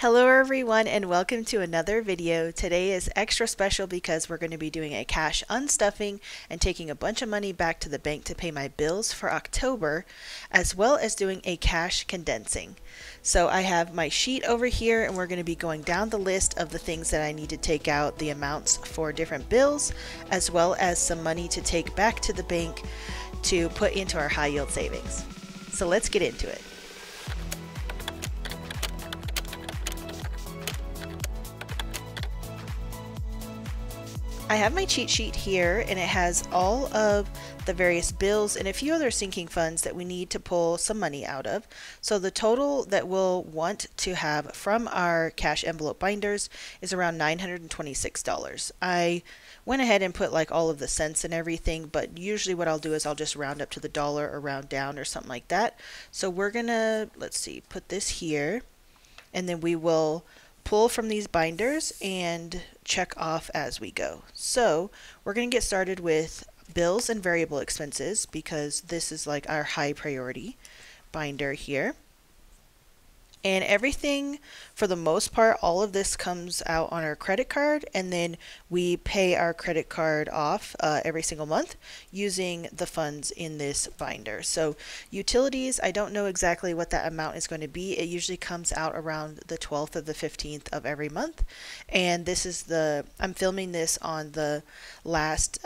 Hello everyone and welcome to another video. Today is extra special because we're going to be doing a cash unstuffing and taking a bunch of money back to the bank to pay my bills for October, as well as doing a cash condensing. So I have my sheet over here and we're going to be going down the list of the things that I need to take out, the amounts for different bills, as well as some money to take back to the bank to put into our high yield savings. So let's get into it. I have my cheat sheet here and it has all of the various bills and a few other sinking funds that we need to pull some money out of. So the total that we'll want to have from our cash envelope binders is around $926. I went ahead and put like all of the cents and everything, but usually what I'll do is I'll just round up to the dollar or round down or something like that. So we're gonna, let's see, put this here and then we will pull from these binders and check off as we go. So we're going to get started with bills and variable expenses because this is like our high priority binder here. And everything, for the most part, all of this comes out on our credit card, and then we pay our credit card off every single month using the funds in this binder. So utilities, I don't know exactly what that amount is going to be. It usually comes out around the 12th or the 15th of every month. And this is I'm filming this on the last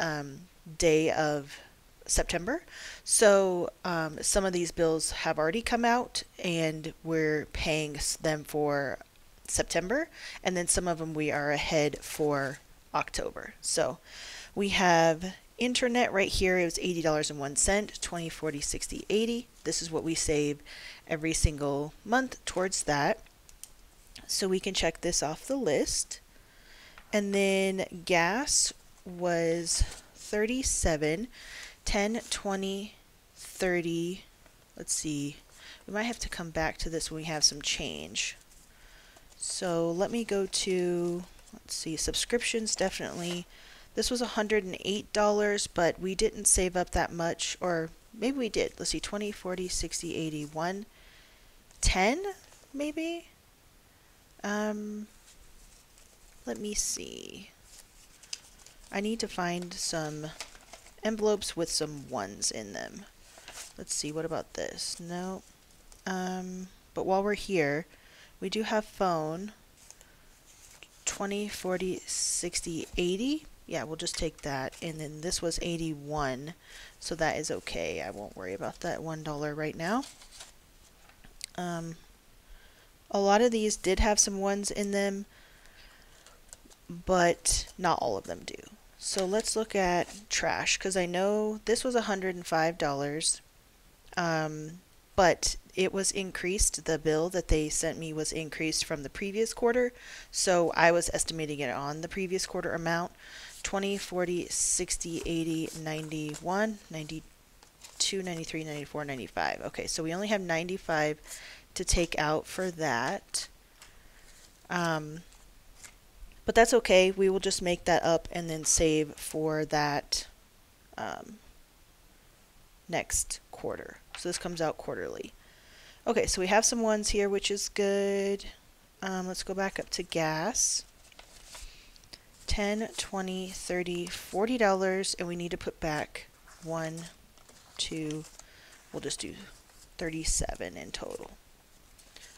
day of September. So some of these bills have already come out and we're paying them for September, and then some of them we are ahead for October. So we have internet right here. It was $80.01, 20, 40, 60, 80. This is what we save every single month towards that. So we can check this off the list. And then gas was 37, 10, 20, 30, let's see, we might have to come back to this when we have some change. So let me go to, let's see, subscriptions definitely. This was $108, but we didn't save up that much, or maybe we did. Let's see, 20, 40, 60, 80, 110 maybe? Let me see. I need to find some envelopes with some ones in them. Let's see, what about this? No. But while we're here, we do have phone 20, 40, 60, 80. Yeah, we'll just take that. And then this was 81, so that is okay. I won't worry about that $1 right now. A lot of these did have some ones in them, but not all of them do. So let's look at trash, because I know this was $105, but it was increased. The bill that they sent me was increased from the previous quarter, so I was estimating it on the previous quarter amount. 20, 40, 60, 80, 91, 92, 93, 94, 95. Okay, so we only have 95 to take out for that. But that's okay. We will just make that up and then save for that next quarter. So this comes out quarterly. Okay, so we have some ones here, which is good. Let's go back up to gas. 10, 20, 30, $40, and we need to put back 1, 2, we'll just do 37 in total.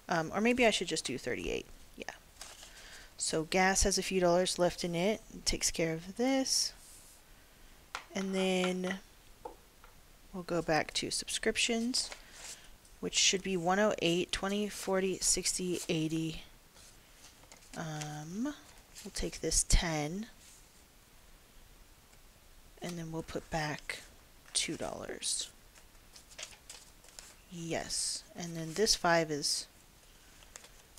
Or maybe I should just do 38. Yeah. So gas has a few dollars left in it. It takes care of this. And then we'll go back to subscriptions, which should be 108, 20, 40, 60, 80. We'll take this 10. And then we'll put back $2. Yes. And then this 5 is...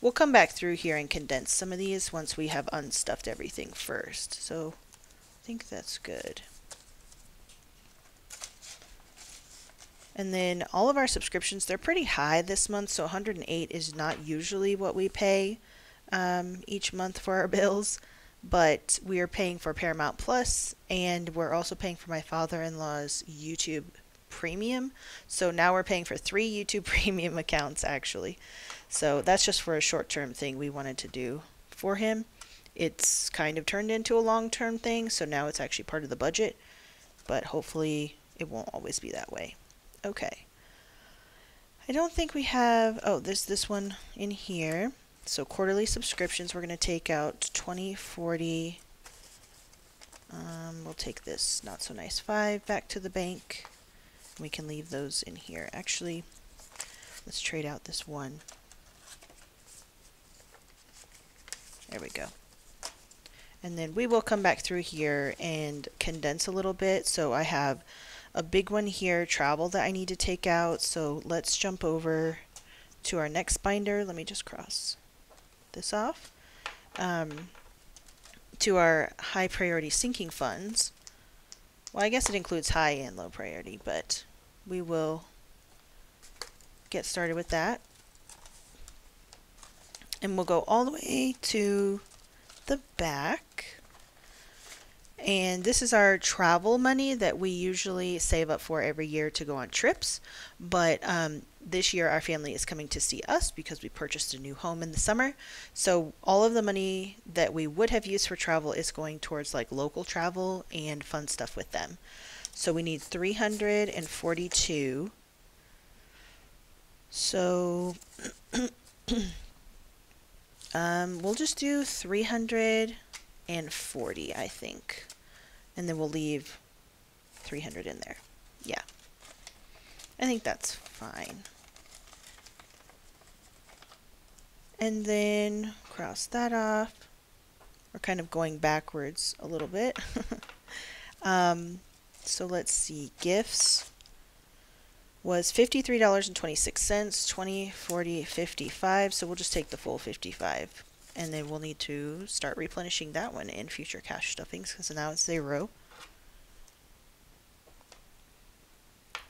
We'll come back through here and condense some of these once we have unstuffed everything first. So I think that's good. And then all of our subscriptions, they're pretty high this month, so 108 is not usually what we pay each month for our bills, but we are paying for Paramount Plus, and we're also paying for my father-in-law's YouTube Premium. So now we're paying for 3 YouTube Premium accounts actually. So that's just for a short-term thing we wanted to do for him. It's kind of turned into a long-term thing, so now it's actually part of the budget, but hopefully it won't always be that way. Okay. I don't think we have, oh, there's this one in here. So quarterly subscriptions, we're going to take out 20, 40. We'll take this not so nice 5 back to the bank. We can leave those in here. Actually, let's trade out this one. There we go. And then we will come back through here and condense a little bit. So I have a big one here, travel, that I need to take out. So let's jump over to our next binder. Let me just cross this off. To our high priority sinking funds. Well, I guess it includes high and low priority, but we will get started with that. And we'll go all the way to the back. And this is our travel money that we usually save up for every year to go on trips. But this year our family is coming to see us because we purchased a new home in the summer. So all of the money that we would have used for travel is going towards like local travel and fun stuff with them. So we need 342. So we'll just do 340, I think. And then we'll leave 300 in there. Yeah. I think that's fine. And then cross that off. We're kind of going backwards a little bit. So let's see. Gifts was $53.26, 20, 40, 55. So we'll just take the full 55. And then we'll need to start replenishing that one in future cash stuffings because now it's 0.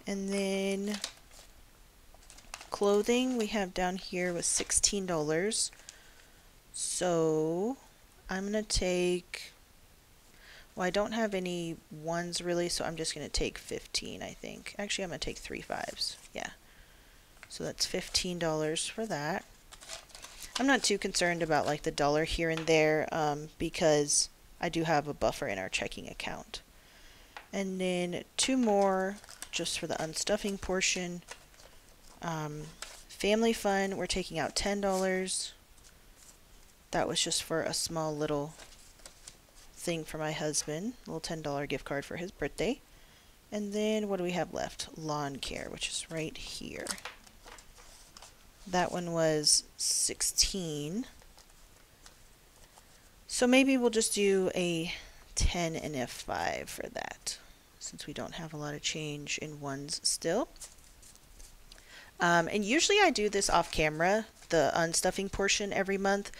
And then clothing we have down here was $16. So I'm going to take, well, I don't have any ones really, so I'm just going to take 15, I think. Actually, I'm going to take 3 5s. Yeah. So that's $15 for that. I'm not too concerned about like the dollar here and there because I do have a buffer in our checking account. And then 2 more just for the unstuffing portion. Family fun, we're taking out $10. That was just for a small little thing for my husband, a little $10 gift card for his birthday. And then what do we have left? Lawn care, which is right here. That one was 16. So maybe we'll just do a 10 and a 5 for that, since we don't have a lot of change in ones still. And usually I do this off camera, the unstuffing portion every month,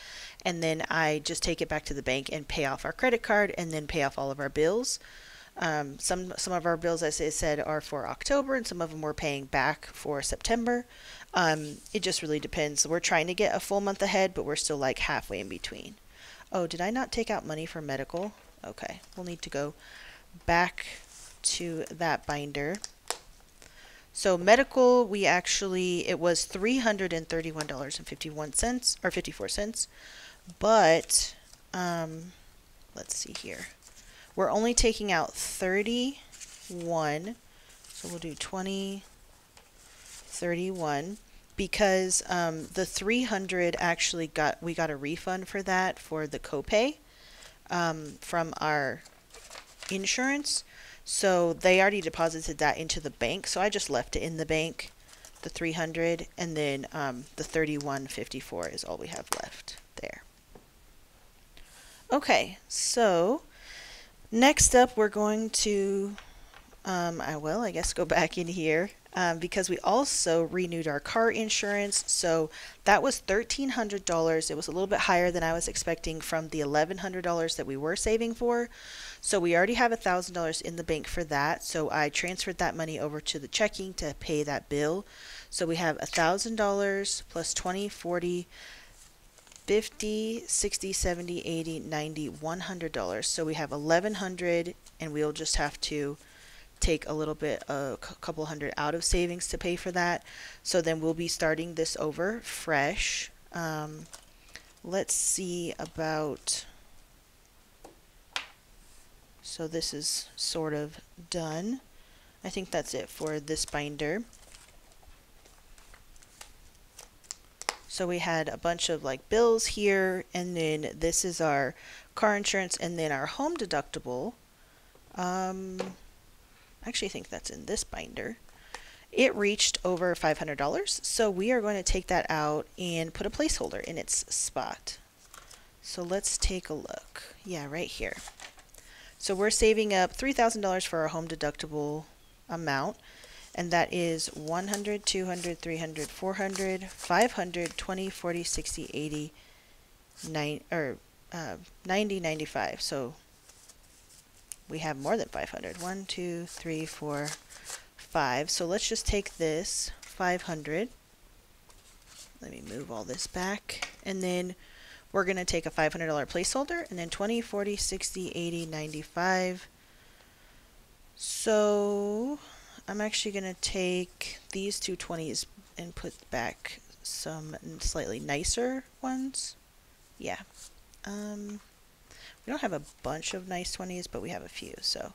and then I just take it back to the bank and pay off our credit card and then pay off all of our bills. Some of our bills, as I said, are for October, and some of them we're paying back for September. It just really depends. We're trying to get a full month ahead, but we're still like halfway in between. Oh, did I not take out money for medical? Okay, we'll need to go back to that binder. So medical, we actually, it was $331.51 or 54 cents, but let's see here. We're only taking out 31, so we'll do 20, 31, because the 300 actually we got a refund for that for the copay from our insurance. So they already deposited that into the bank, so I just left it in the bank, the 300, and then the 31.54 is all we have left there. Okay, so next up we're going to, I guess go back in here because we also renewed our car insurance. So that was $1,300. It was a little bit higher than I was expecting from the $1,100 that we were saving for. So we already have $1,000 in the bank for that. So I transferred that money over to the checking to pay that bill. So we have $1,000 plus 20, 40, 50, 60, 70, 80, 90, $100. So we have $1,100, and we'll just have to take a little bit, a couple hundred out of savings to pay for that. So then we'll be starting this over fresh. Let's see about, so this is sort of done. I think that's it for this binder. So we had a bunch of like bills here, and then this is our car insurance, and then our home deductible. I actually think that's in this binder. It reached over $500, so we are going to take that out and put a placeholder in its spot. So let's take a look. Yeah, right here. So we're saving up $3,000 for our home deductible amount, and that is 100, 200, 300, 400, 500, 20, 40, 60, 80, 90, 95. So we have more than 500. 1, 2, 3, 4, 5. So let's just take this 500. Let me move all this back, and then we're going to take a $500 placeholder, and then 20, 40, 60, 80, 95. So I'm actually going to take these two 20s and put back some slightly nicer ones. Yeah. We don't have a bunch of nice 20s, but we have a few, so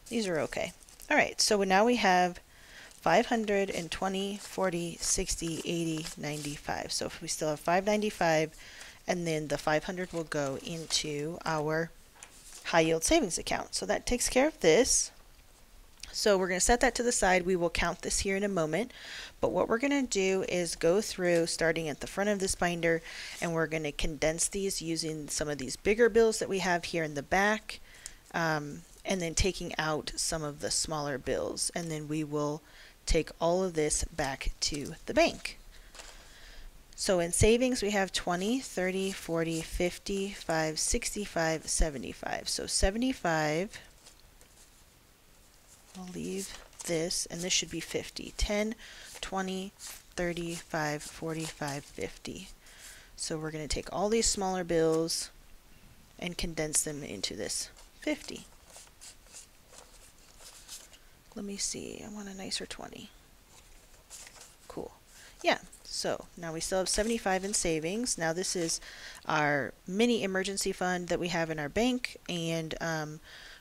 these are okay. All right, so now we have 500 and 20, 40, 60, 80, 95. So if we still have 595, and then the 500 will go into our high yield savings account. So that takes care of this. So we're going to set that to the side. We will count this here in a moment. But what we're going to do is go through starting at the front of this binder, and we're going to condense these using some of these bigger bills that we have here in the back, and then taking out some of the smaller bills. And then we will take all of this back to the bank. So in savings, we have 20, 30, 40, 55, 65, 75. So 75. I'll leave this, and this should be 50. 10, 20, 35, 45, 50. So we're going to take all these smaller bills and condense them into this 50. Let me see. I want a nicer 20. Cool. Yeah. So now we still have 75 in savings. Now this is our mini emergency fund that we have in our bank, and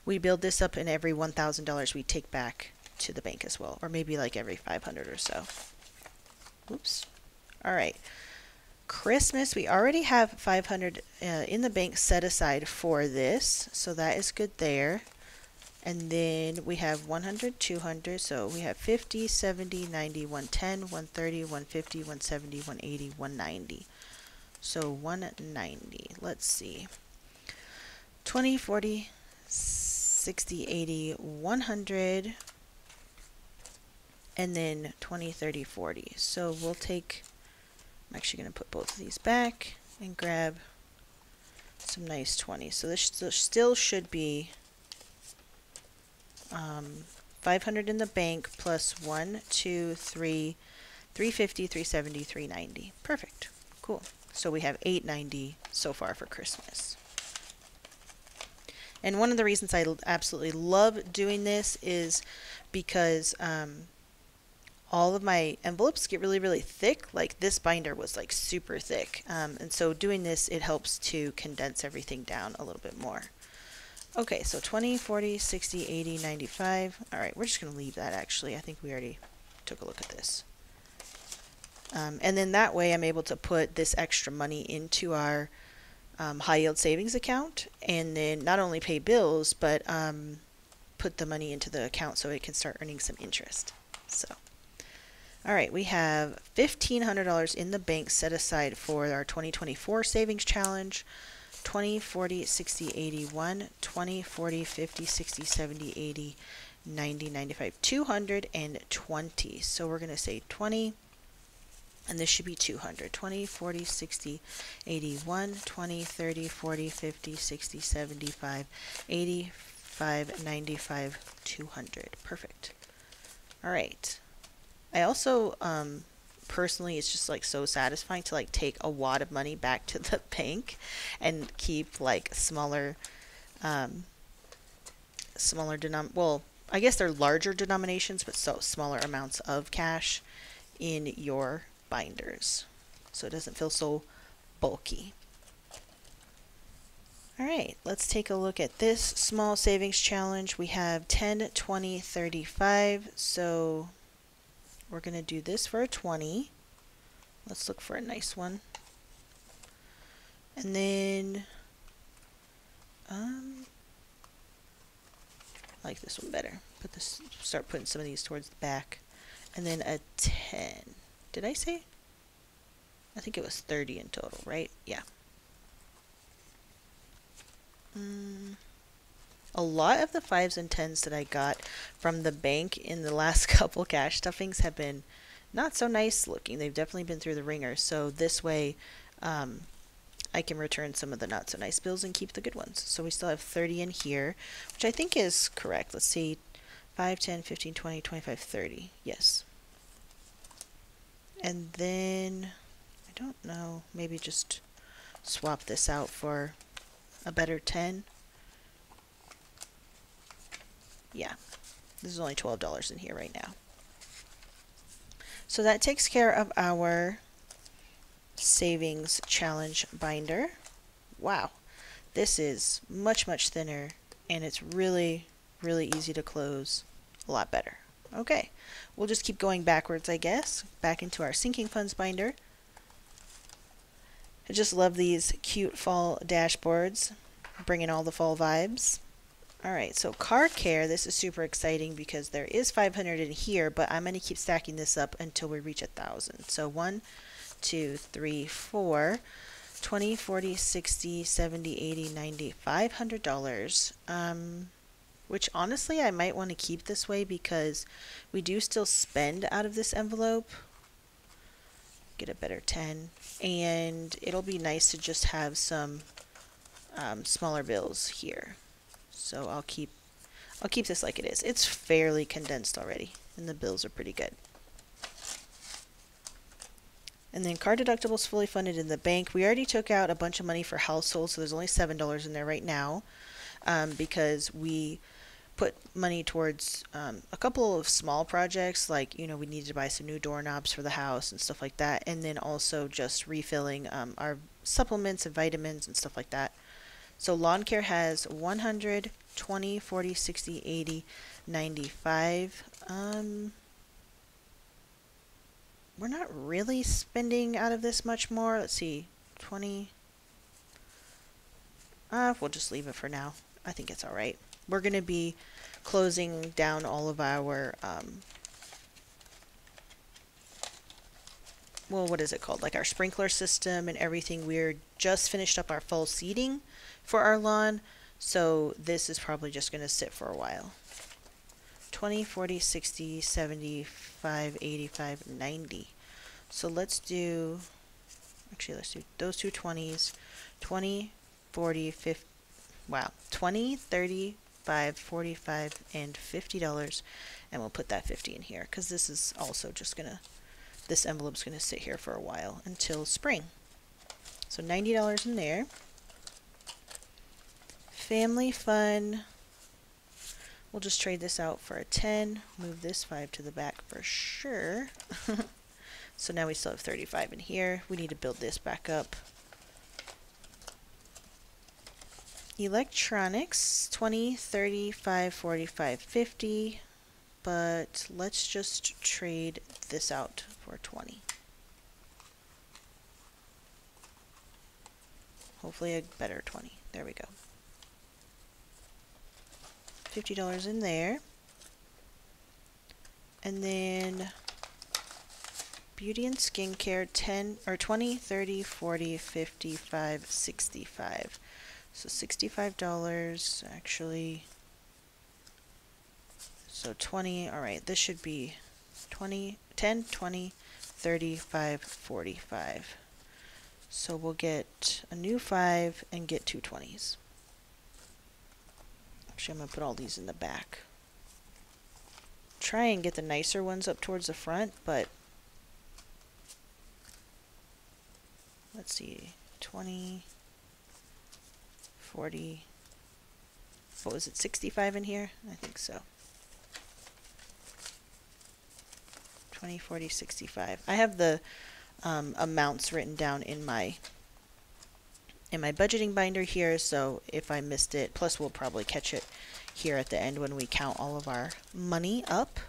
we build this up, and every $1,000 we take back to the bank as well, or maybe like every 500 or so. Oops. All right. Christmas, we already have 500 in the bank set aside for this, so that is good there. And then we have 100, 200, so we have 50, 70, 90, 110, 130, 150, 170, 180, 190. So 190. Let's see. 20, 40, 60, 80, 100, and then 20, 30, 40. So we'll take, I'm actually going to put both of these back and grab some nice 20s. So this still should be 500 in the bank plus 1, 2, 3, 350, 370, 390. Perfect. Cool. So we have 890 so far for Christmas. And one of the reasons I absolutely love doing this is because all of my envelopes get really, really thick. Like this binder was like super thick. And so doing this, it helps to condense everything down a little bit more. Okay, so 20, 40, 60, 80, 95. All right, we're just going to leave that actually. I think we already took a look at this. And then that way I'm able to put this extra money into our high yield savings account, and then not only pay bills, but put the money into the account so it can start earning some interest. So, all right, we have $1,500 in the bank set aside for our 2024 savings challenge. 20, 40, 60, 80, 1, 20, 40, 50, 60, 70, 80, 90, 95, 220. So we're going to say 20, and this should be 200. 20, 40, 60, 81, 20, 30, 40, 50, 60, 75, 85, 95, 200. Perfect. All right. I also, personally, it's just like so satisfying to like take a wad of money back to the bank and keep like smaller I guess they're larger denominations, but so smaller amounts of cash in your binders. So it doesn't feel so bulky. All right, let's take a look at this small savings challenge. We have 10, 20, 35. So we're going to do this for a 20. Let's look for a nice one. And then I like this one better. Start putting some of these towards the back. And then a 10. Did I say? I think it was 30 in total, right? Yeah. A lot of the 5s and 10s that I got from the bank in the last couple cash stuffings have been not so nice looking. They've definitely been through the ringer. So this way, I can return some of the not so nice bills and keep the good ones. So we still have 30 in here, which I think is correct. Let's see, 5, 10, 15, 20, 25, 30. Yes. And then, I don't know, maybe just swap this out for a better 10. Yeah, this is only $12 in here right now. So that takes care of our savings challenge binder. Wow, this is much, much thinner, and it's really, really easy to close. A lot better. Okay, we'll just keep going backwards, I guess, back into our sinking funds binder. I just love these cute fall dashboards, bringing all the fall vibes. Alright, so car care, this is super exciting because there is 500 in here, but I'm going to keep stacking this up until we reach 1,000. So 1, 2, 3, 4, 20, 40, 60, 70, 80, 90, $500. Which honestly I might want to keep this way because we do still spend out of this envelope. Get a better 10. And it'll be nice to just have some smaller bills here. So I'll keep this like it is. It's fairly condensed already, and the bills are pretty good. And then car deductibles fully funded in the bank. We already took out a bunch of money for households, so there's only $7 in there right now, because we put money towards a couple of small projects, like, we needed to buy some new doorknobs for the house and stuff like that, and then also just refilling our supplements and vitamins and stuff like that. So lawn care has 100, 20, 40, 60, 80, 95. We're not really spending out of this much more. Let's see, 20. We'll just leave it for now. I think it's all right. We're going to be closing down all of our, well, what is it called? Like our sprinkler system and everything. We're just finished up our fall seeding for our lawn, so this is probably just going to sit for a while. 20, 40, 60, 75, 85, 90. So let's do, actually let's do those two 20s, 20, 40, 50, wow, 20, 35, 45, and $50, and we'll put that 50 in here, because this is also just going to, this envelope's going to sit here for a while until spring. So $90 in there. Family fun. We'll just trade this out for a 10. Move this 5 to the back for sure. So now we still have 35 in here. We need to build this back up. Electronics, 20, 35, 45, 50. But let's just trade this out for 20. Hopefully a better 20. There we go. $50 in there. And then beauty and skincare, 10 or 20, 30, 40, 55, 65. So $65 actually. So 20, all right, this should be 20, 10, 20, 35, 45. So we'll get a new 5 and get two 20s. Actually, I'm going to put all these in the back. Try and get the nicer ones up towards the front, but let's see, 20, 40, what was it, 65 in here? I think so. 20, 40, 65. I have the amounts written down in my budgeting binder here, so if I missed it, plus we'll probably catch it here at the end when we count all of our money up.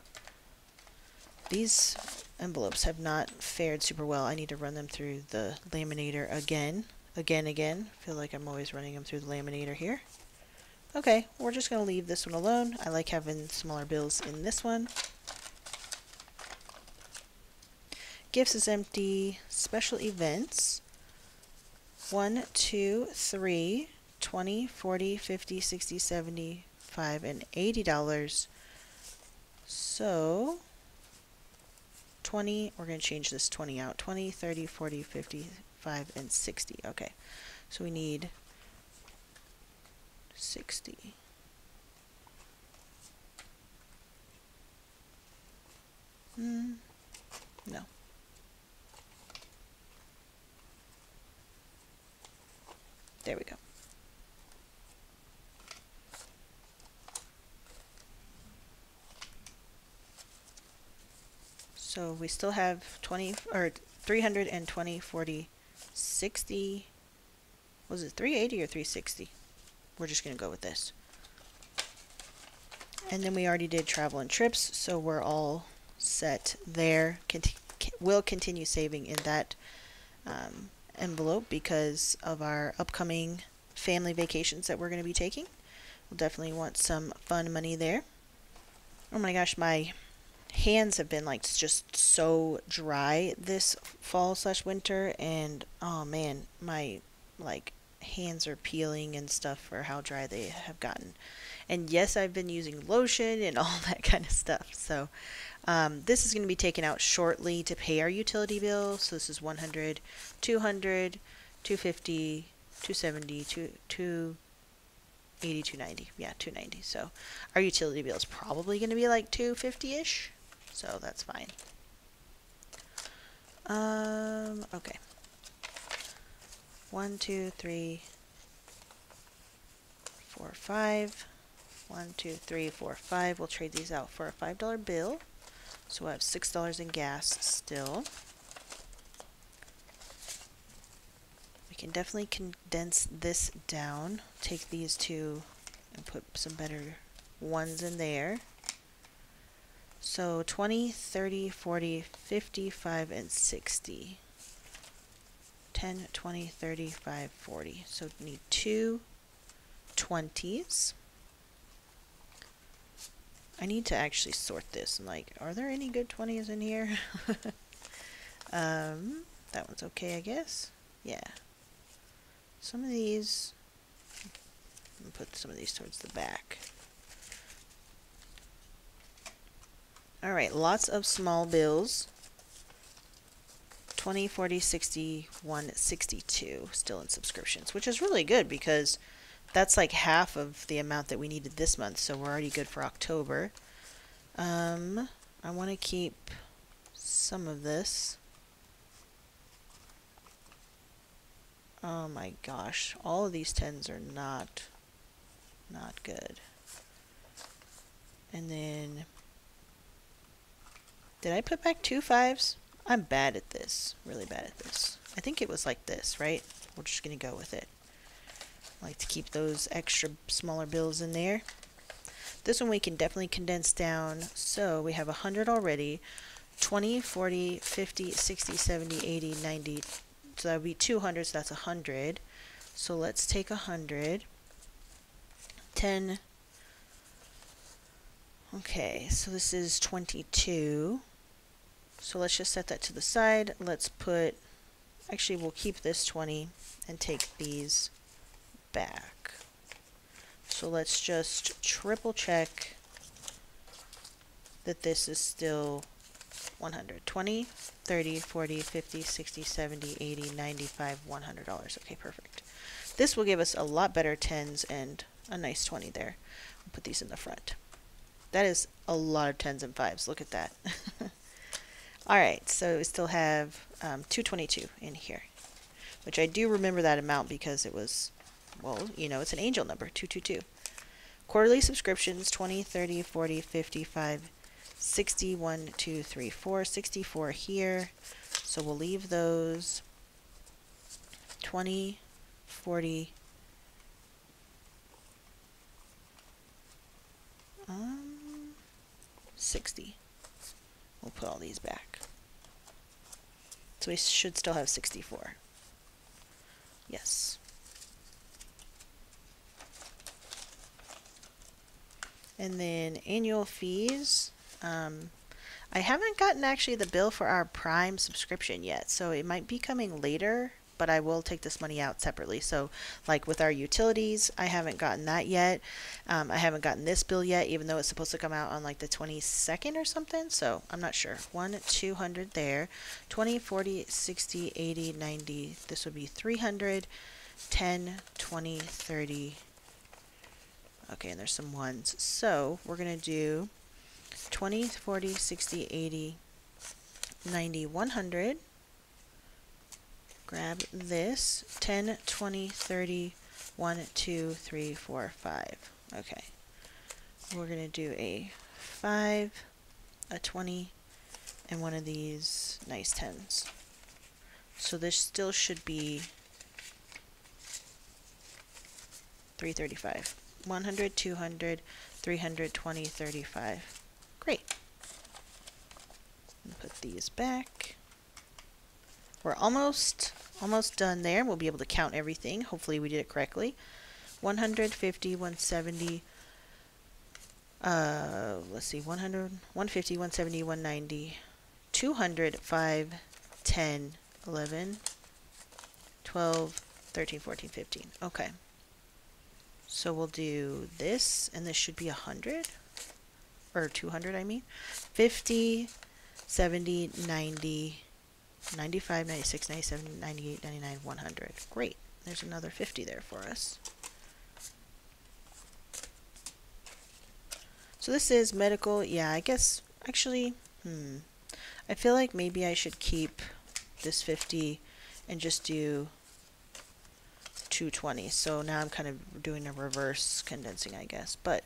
These envelopes have not fared super well. I need to run them through the laminator again. Feel like I'm always running them through the laminator here. Okay, we're just going to leave this one alone. I like having smaller bills in this one. Gifts is empty. Special events. 1, 2, 3, 20, 40, 50, 60, 75, and $80. So 20, we're going to change this 20 out. 20, 30, 40, 55, and 60. Okay, so we need 60. No. There we go. So we still have 20 or 320, 40, 60. Was it 380 or 360? We're just going to go with this. And then we already did travel and trips, so we're all set there. We'll continue saving in that envelope because of our upcoming family vacations that we're going to be taking. We'll definitely want some fun money there. Oh my gosh, my hands have been like just so dry this fall/winter, and oh man, my like hands are peeling and stuff for how dry they have gotten. And yes, I've been using lotion and all that kind of stuff. So this is going to be taken out shortly to pay our utility bill. So this is 100, 200, 250, 270, 280, 290. Yeah, 290. So our utility bill is probably going to be like 250-ish. So that's fine. Okay. 1, 2, 3, 4, 5. 1, 2, 3, 4, 5. We'll trade these out for a $5 bill. So we'll have $6 in gas still. We can definitely condense this down. Take these two and put some better ones in there. So 20, 30, 40, 55, and 60. 10, 20, 35, 40. So we need 2 20s. I need to actually sort this. And like, are there any good 20s in here? That one's okay, I guess. Yeah. Some of these, I'll put some of these towards the back. Alright, lots of small bills. 20, 40, 60, 1, 62 still in subscriptions, which is really good because that's like half of the amount that we needed this month, so we're already good for October. I want to keep some of this. Oh my gosh, all of these 10s are not good. And then, did I put back 2 5s? I'm bad at this, really bad at this. I think it was like this, right? We're just gonna go with it. I like to keep those extra smaller bills in there. This one we can definitely condense down. So we have 100 already. 20, 40, 50, 60, 70, 80, 90. So that would be 200, so that's 100. So let's take 100. 10. Okay, so this is 22. So let's just set that to the side. Let's put, actually we'll keep this 20 and take these back. So let's just triple check that this is still 100. 20, 30, 40, 50, 60, 70, 80, 95, $100. Okay, perfect. This will give us a lot better 10s and a nice 20 there. We'll put these in the front. That is a lot of 10s and 5s. Look at that. Alright, so we still have 222 in here, which I do remember that amount because it was, well, you know, it's an angel number, 222. Quarterly subscriptions, 20, 30, 40, 55, 60, 1, 2, 3, 4, 64 here. So we'll leave those 20, 40, 60. We'll put all these back. So we should still have 64. Yes. And then annual fees. I haven't gotten actually the bill for our Prime subscription yet, so it might be coming later, but I will take this money out separately. So like with our utilities, I haven't gotten that yet. I haven't gotten this bill yet, even though it's supposed to come out on like the 22nd or something, so I'm not sure. 1, 200 there, 20, 40, 60, 80, 90, this would be 300, 10, 20, 30. Okay, and there's some ones. So we're going to do 20, 40, 60, 80, 90, 100. Grab this. 10, 20, 30, 1, 2, 3, 4, 5. Okay. We're going to do a 5, a 20, and one of these nice 10s. So this still should be 335. 100, 200, 300, 20, 35. Great. Put these back. We're almost done there. We'll be able to count everything. Hopefully we did it correctly. 150, 170, let's see, 100, 150, 170, 190, 200, 5, 10, 11, 12, 13, 14, 15. Okay. So we'll do this, and this should be 100, or 200, I mean. 50, 70, 90, 95, 96, 97, 98, 99, 100. Great. There's another 50 there for us. So this is medical. Yeah, I guess, actually, I feel like maybe I should keep this 50 and just do 220. So now I'm kind of doing a reverse condensing, I guess. But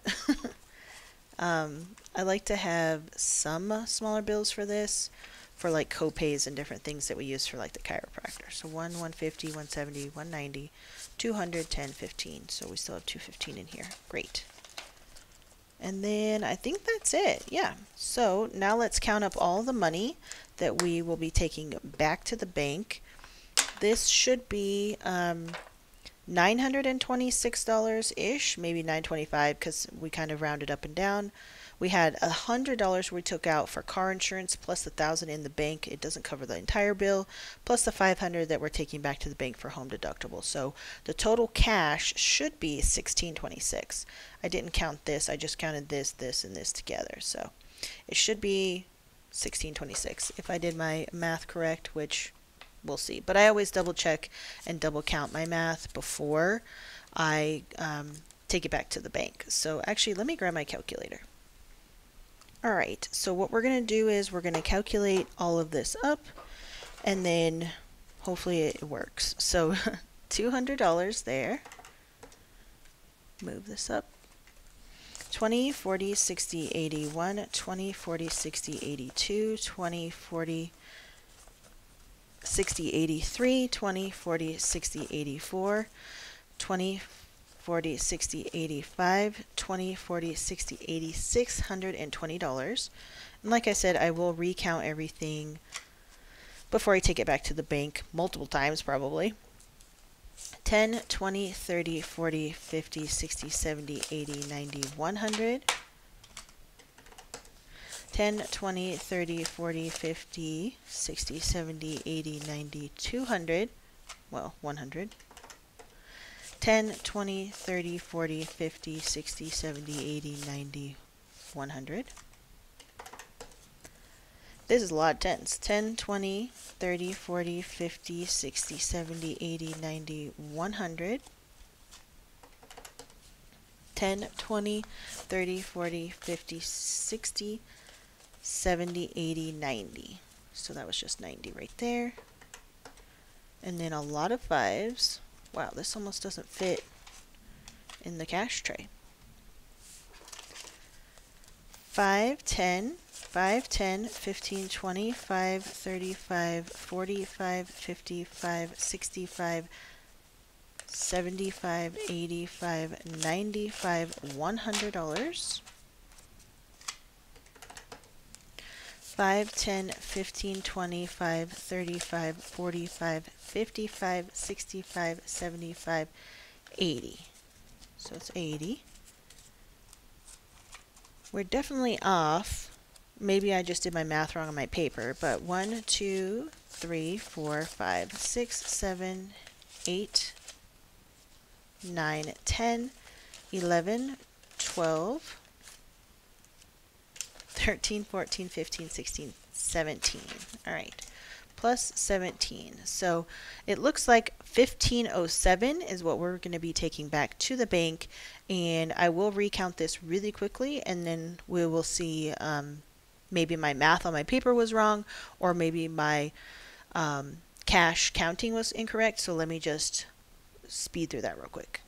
I like to have some smaller bills for this, for like co-pays and different things that we use for like the chiropractor. So 1, 150, 170, 190, 200, 10, 15. So we still have 215 in here. Great. And then I think that's it. Yeah. So now let's count up all the money that we will be taking back to the bank. This should be $926-ish, maybe $925, because we kind of rounded up and down. We had $100 we took out for car insurance, plus the $1,000 in the bank. It doesn't cover the entire bill, plus the $500 that we're taking back to the bank for home deductible. So the total cash should be $1,626. I didn't count this. I just counted this, this, and this together. So it should be $1,626 if I did my math correct, which we'll see. But I always double check and double count my math before I take it back to the bank. So actually, let me grab my calculator. Alright, so what we're going to do is we're going to calculate all of this up, and then hopefully it works. So $200 there. Move this up. 20, 40, 60, 81, 20, 40, 60, 82, 20, 40, 60, 83, 20, 40, 60, 84, 20, 40, 60, 85, 20, 40, 60, 80, $620. And like I said, I will recount everything before I take it back to the bank multiple times probably. 10, 20, 30, 40, 50, 60, 70, 80, 90, 100. 10, 20, 30, 40, 50, 60, 70, 80, 90, 200. Well, 100. 10, 20, 30, 40, 50, 60, 70, 80, 90, 100. This is a lot of tens. 10, 20, 30, 40, 50, 60, 70, 80, 90, 100. 10, 20, 30, 40, 50, 60, 70, 80, 90. So that was just 90 right there. And then a lot of fives. Wow, this almost doesn't fit in the cash tray. 5, 10, 5, 10, 15, 25, 35, 45, 55, 65, 75, 85, 95, $100. 5, 10, 15, 25, 35, 45, 55, 65, 75, 80. So it's 80. We're definitely off. Maybe I just did my math wrong on my paper, but 1, 2, 3, 4, 5, 6, 7, 8, 9, 10, 11, 12, 13, 14, 15, 16, 17. All right, plus 17. So it looks like 1507 is what we're going to be taking back to the bank. And I will recount this really quickly, and then we will see maybe my math on my paper was wrong, or maybe my cash counting was incorrect. So let me just speed through that real quick.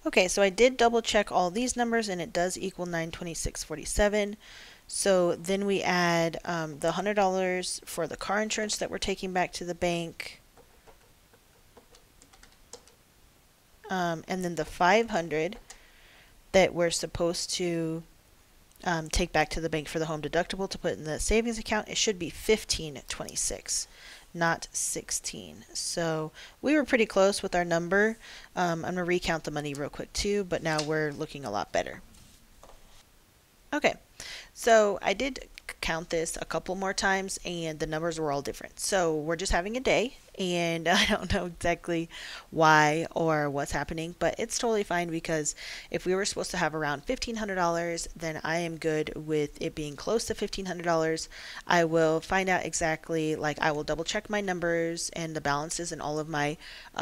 Okay, so I did double check all these numbers and it does equal $926.47. So then we add the $100 for the car insurance that we're taking back to the bank. And then the $500 that we're supposed to take back to the bank for the home deductible to put in the savings account. It should be $15.26. Not 16. So we were pretty close with our number. I'm going to recount the money real quick too, but now we're looking a lot better. Okay, so I did count this a couple more times and the numbers were all different. So we're just having a day and I don't know exactly why or what's happening, but it's totally fine because if we were supposed to have around $1,500, then I am good with it being close to $1,500. I will find out exactly, like I will double check my numbers and the balances in all of my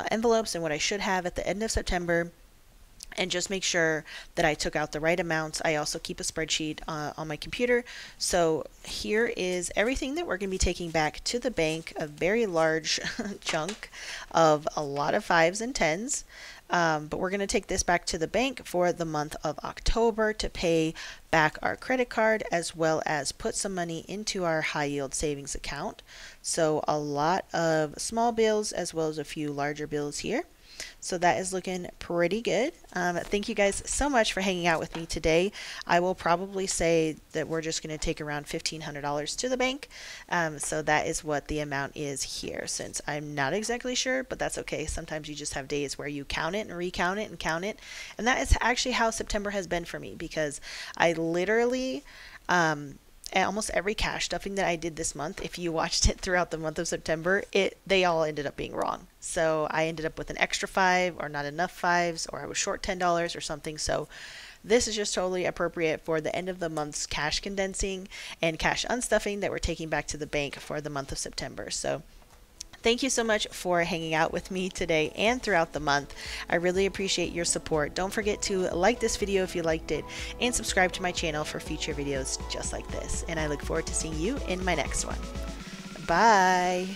envelopes and what I should have at the end of September, and just make sure that I took out the right amounts. I also keep a spreadsheet on my computer. So here is everything that we're going to be taking back to the bank, a very large chunk of a lot of 5s and 10s. But we're going to take this back to the bank for the month of October to pay back our credit card, as well as put some money into our high yield savings account. So a lot of small bills as well as a few larger bills here. So that is looking pretty good. Thank you guys so much for hanging out with me today. I will probably say that we're just going to take around $1,500 to the bank. So that is what the amount is here, since I'm not exactly sure, but that's okay. Sometimes you just have days where you count it and recount it and count it. And that is actually how September has been for me, because I literally almost every cash stuffing that I did this month, if you watched it throughout the month of September, they all ended up being wrong. So I ended up with an extra 5 or not enough 5s, or I was short $10 or something. So this is just totally appropriate for the end of the month's cash condensing and cash unstuffing that we're taking back to the bank for the month of September. So thank you so much for hanging out with me today and throughout the month. I really appreciate your support. Don't forget to like this video if you liked it and subscribe to my channel for future videos just like this. And I look forward to seeing you in my next one. Bye.